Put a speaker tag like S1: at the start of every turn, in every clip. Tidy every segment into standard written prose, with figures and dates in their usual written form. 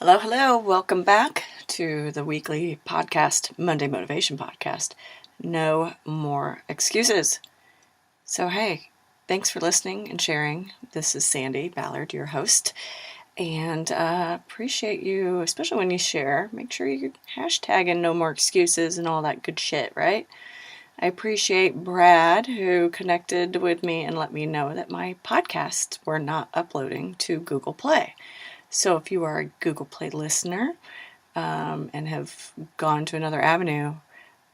S1: Hello, hello. Welcome back to the weekly podcast, Monday Motivation Podcast. No more excuses. So, hey, thanks for listening and sharing. This is Sandi, Ballard, your host. And appreciate you, especially when you share. Make sure you're hashtagging no more excuses and all that good shit, right? I appreciate Brad, who connected with me and let me know that my podcasts were not uploading to Google Play. So if you are a Google Play listener and have gone to another avenue,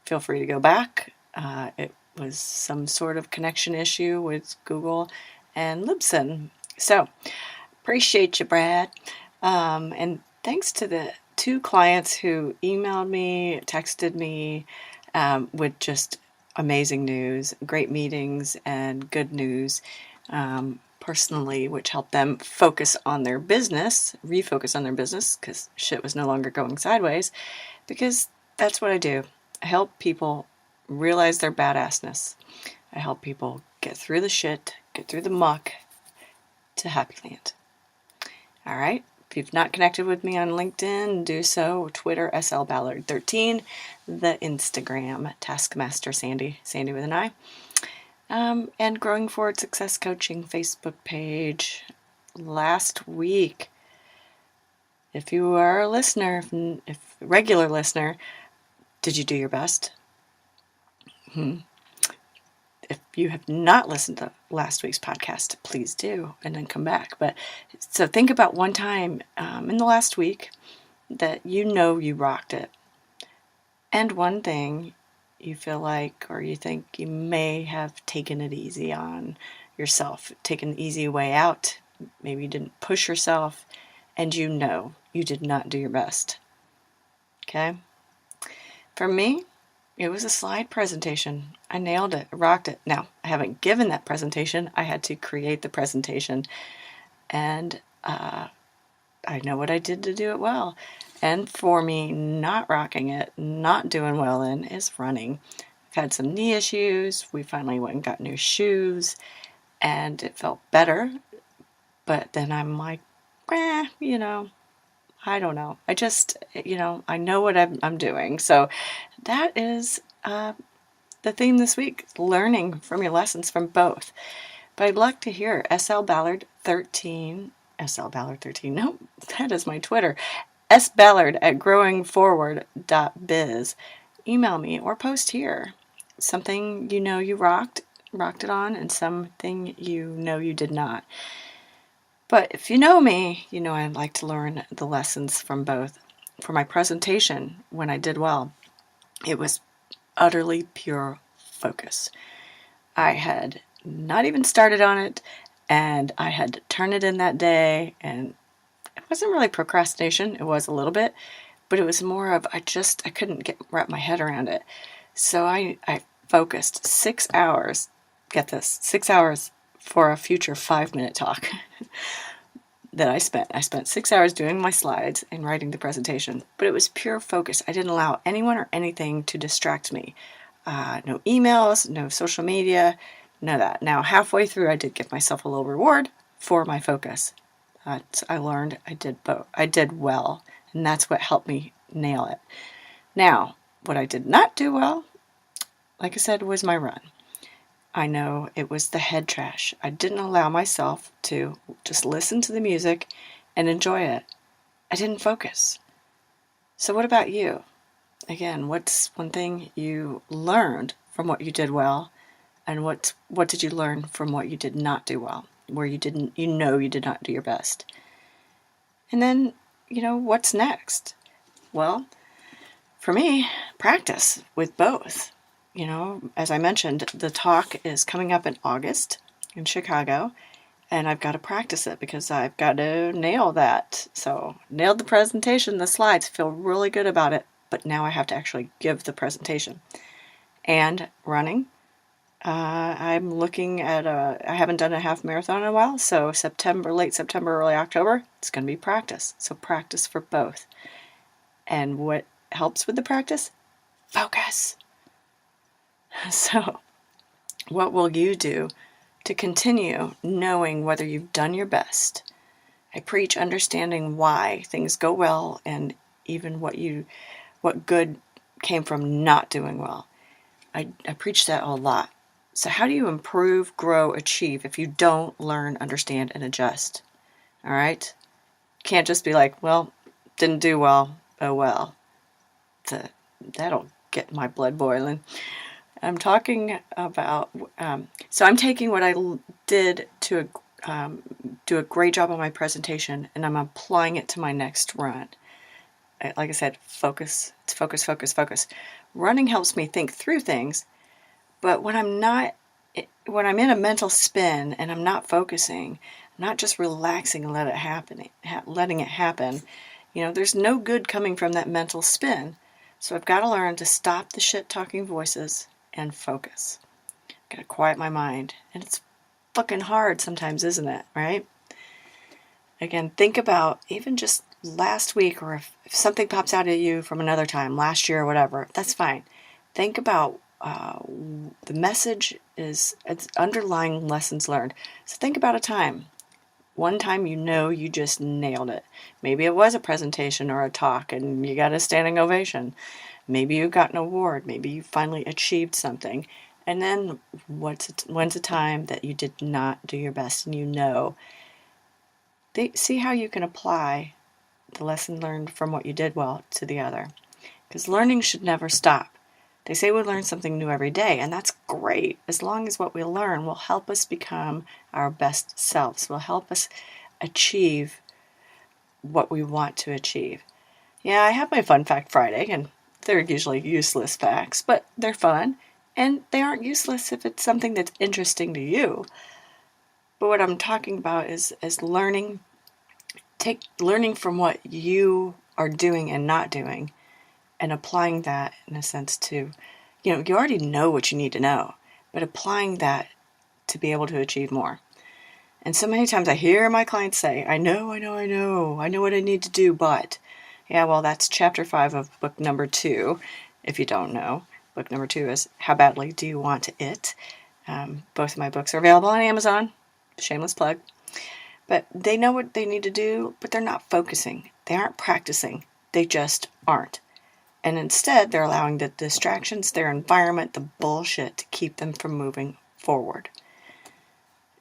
S1: feel free to go back. It was some sort of connection issue with Google and Libsyn. So appreciate you, Brad. And thanks to the two clients who emailed me, texted me with just amazing news, great meetings, and good news. Personally, which helped them focus on their business, refocus on their business, because shit was no longer going sideways, because that's what I do. I help people realize their badassness. I help people get through the shit, get through the muck, to happy land. All right, if you've not connected with me on LinkedIn, do so. Twitter, SLBallard13, the Instagram, Taskmaster Sandi, Sandi with an I. And Growing Forward Success Coaching Facebook page. Last week, if you are a listener, if a regular listener, did you do your best? If you have not listened to last week's podcast, please do, and then come back. But so think about one time in the last week that you know you rocked it, and one thing you feel like, or you think you may have taken it easy on yourself, taken the easy way out. Maybe you didn't push yourself, and you know you did not do your best. Okay? For me, it was a slide presentation. I nailed it, rocked it. Now, I haven't given that presentation. I had to create the presentation, and I know what I did to do it well. And for me, not rocking it, not doing well in, is running. I've had some knee issues. We finally went and got new shoes, and it felt better. But then I'm like, I don't know. I just, I know what I'm doing. So that is the theme this week, learning from your lessons from both. But I'd like to hear SLBallard13, SLBallard13, no, that is my Twitter, sballard@growingforward.biz. Email me or post here. Something you know you rocked it on, and something you know you did not. But if you know me, you know I'd like to learn the lessons from both. For my presentation, when I did well, it was utterly pure focus. I had not even started on it, and I had to turn it in that day, and it wasn't really procrastination. It was a little bit, but it was more of I couldn't wrap my head around it. So I focused 6 hours. Get this, 6 hours for a future 5-minute talk that I spent. I spent 6 hours doing my slides and writing the presentation, but it was pure focus. I didn't allow anyone or anything to distract me. No emails, no social media, none of that. Now, halfway through, I did give myself a little reward for my focus. I learned I did both. I did well, and that's what helped me nail it. Now, what I did not do well, like I said, was my run. I know it was the head trash. I didn't allow myself to just listen to the music and enjoy it. I didn't focus. So what about you? Again, what's one thing you learned from what you did well, and what did you learn from what you did not do well, where you did not do your best? And then, what's next? Well, for me, practice with both. As I mentioned, the talk is coming up in August in Chicago, and I've got to practice it because I've got to nail that. So, nailed the presentation, the slides, feel really good about it, but now I have to actually give the presentation. And running, I'm looking at I haven't done a half marathon in a while, so late September, early October, it's going to be practice. So practice for both. And what helps with the practice? Focus. So what will you do to continue knowing whether you've done your best I preach understanding why things go well and even what good came from not doing well. I preach that a lot. So how do you improve, grow, achieve if you don't learn, understand, and adjust? All right? Can't just be like, well, didn't do well. Oh well. That'll get my blood boiling. I'm talking about, so I'm taking what I did to do a great job on my presentation, and I'm applying it to my next run. Like I said, focus. It's focus, focus, focus. Running helps me think through things, but when I'm in a mental spin and I'm not focusing, I'm not just relaxing and letting it happen, there's no good coming from that mental spin. So I've got to learn to stop the shit-talking voices and focus. Got to quiet my mind. And it's fucking hard sometimes, isn't it? Right? Again, think about even just last week, or if something pops out at you from another time, last year or whatever, that's fine. Think about the message it's underlying lessons learned. So think about a time. One time you just nailed it. Maybe it was a presentation or a talk and you got a standing ovation. Maybe you got an award. Maybe you finally achieved something. And then when's a time that you did not do your best and see how you can apply the lesson learned from what you did well to the other. Because learning should never stop. They say we learn something new every day, and that's great, as long as what we learn will help us become our best selves, will help us achieve what we want to achieve. Yeah, I have my Fun Fact Friday, and they're usually useless facts, but they're fun, and they aren't useless if it's something that's interesting to you. But what I'm talking about is learning from what you are doing and not doing, and applying that in a sense to, you already know what you need to know, but applying that to be able to achieve more. And so many times I hear my clients say, I know what I need to do, but, yeah, well, that's chapter 5 of book number 2. If you don't know, book number 2 is How Badly Do You Want It? Both of my books are available on Amazon. Shameless plug. But they know what they need to do, but they're not focusing. They aren't practicing. They just aren't. And instead, they're allowing the distractions, their environment, the bullshit to keep them from moving forward.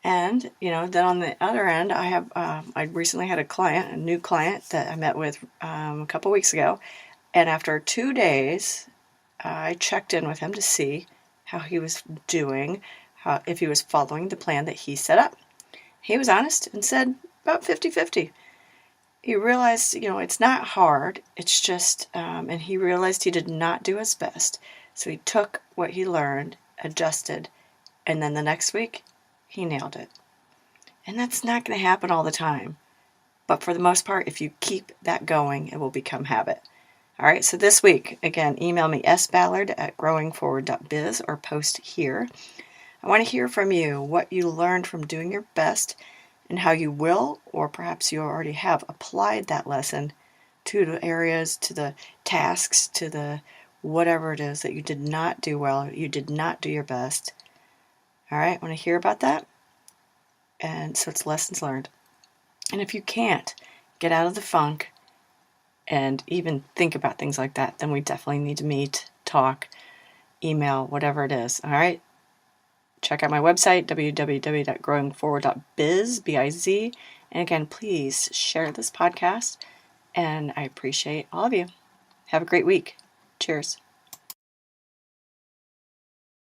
S1: And, then on the other end, I recently had a new client that I met with a couple weeks ago. And after 2 days, I checked in with him to see how he was doing, if he was following the plan that he set up. He was honest and said about 50-50. He realized, it's not hard. It's just, and he realized he did not do his best. So he took what he learned, adjusted, and then the next week, he nailed it. And that's not going to happen all the time. But for the most part, if you keep that going, it will become habit. All right, so this week, again, email me sballard@growingforward.biz or post here. I want to hear from you what you learned from doing your best and how you will, or perhaps you already have, applied that lesson to the areas, to the tasks, to the whatever it is that you did not do well, you did not do your best. All right, I want to hear about that. And so it's lessons learned. And if you can't get out of the funk and even think about things like that, then we definitely need to meet, talk, email, whatever it is. All right? Check out my website, www.growingforward.biz, B-I-Z. And again, please share this podcast. And I appreciate all of you. Have a great week. Cheers.